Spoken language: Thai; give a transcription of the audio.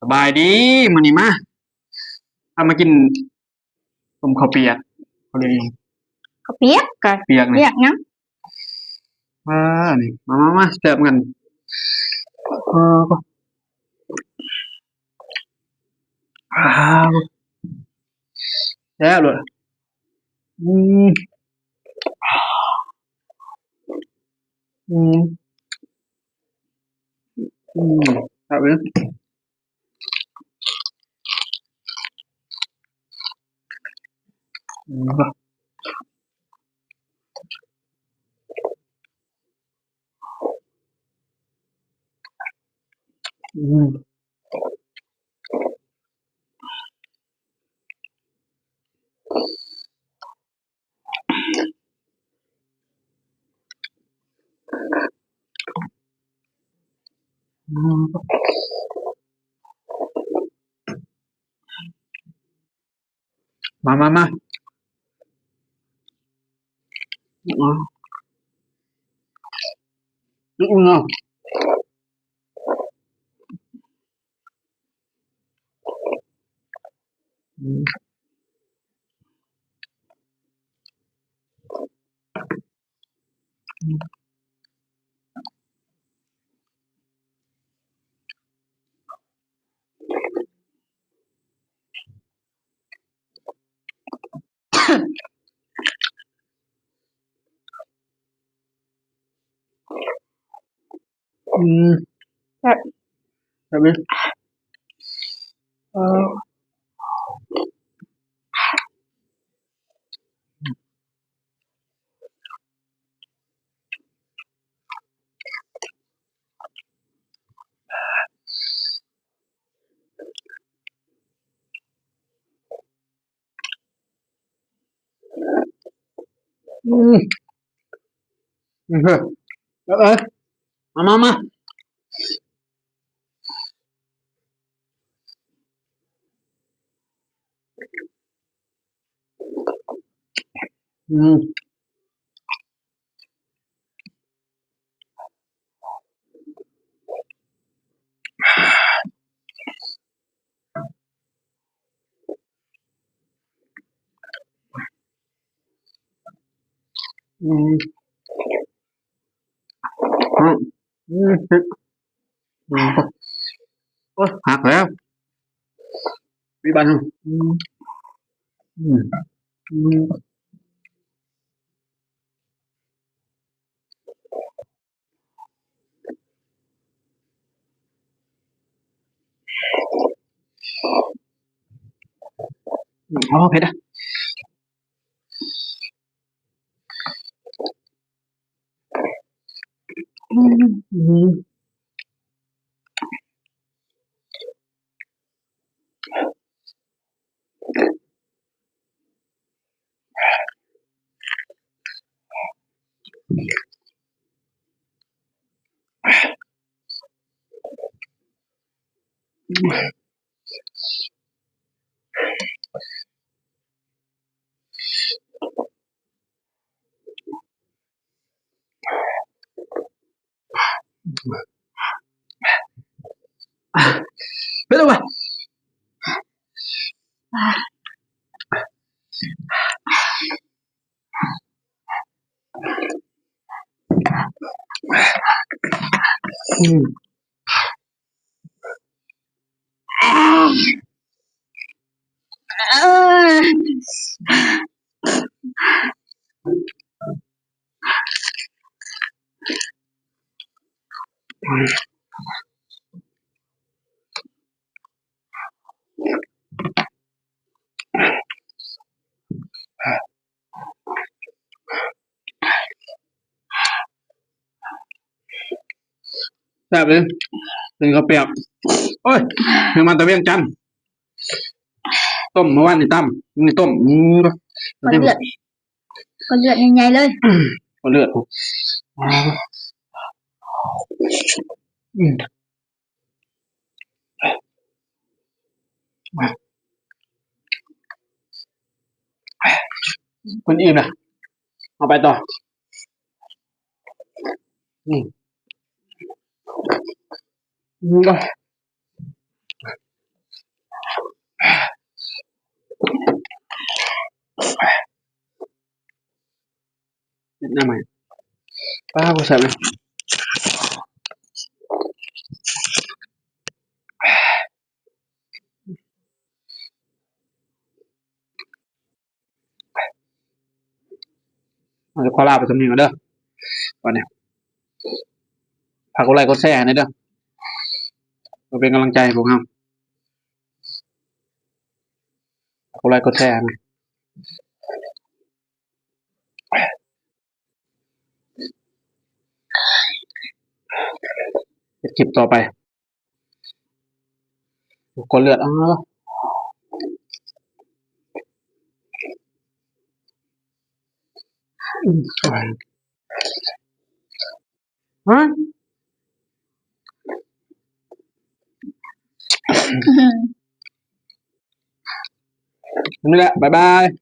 สบายดีมื้อนี้มามากินต้มข้าวเปียกเขาเรียกอิหยังข้าวเปียกก็เปียกเปีนี่ยกหยังนี่มาแซ่บกันเอออ้าวแซ่บเลยอืมอืมอืมแซ่บเลยอืมอืมอืมมาอ๋อนึกมึงเอาอืมอืมแซ่บแซ่บเลยเอออืมอืมเฮ้ยมาอืมอืมอืมอืมอืมโอ้ยหักแล้วมีบ้านอืมอืมอืมอ๋อเผ็ดอ่ะอืมอืมเผ็ดว่ะอืมเออแซ่บเลยเป็นข้าวเปียกโอ้ยเพิ่งมาตะเวียงจันทน์ต้มเมื่อวานนี่ตั้มนี่ต้มก้อนเลือดก้อนเลือดใหญ่ๆเลยก็เลือดอ๋ออืมคนอิ่มนะเอาไปต่ออืมอืม หน้าใหม่ป้าผู้ชายเลยเราจะขอลาไปสำนีก่อนเด้อวันนี้ฝากกดไลค์กดแชร์ให้หน่อยเด้อมาเป็นกำลังใจให้ผมครับฝากกดไลค์กดแชร์นะเป็นคลิปต่อไปกดเลือดฮะนี่แหละบ๊ายบาย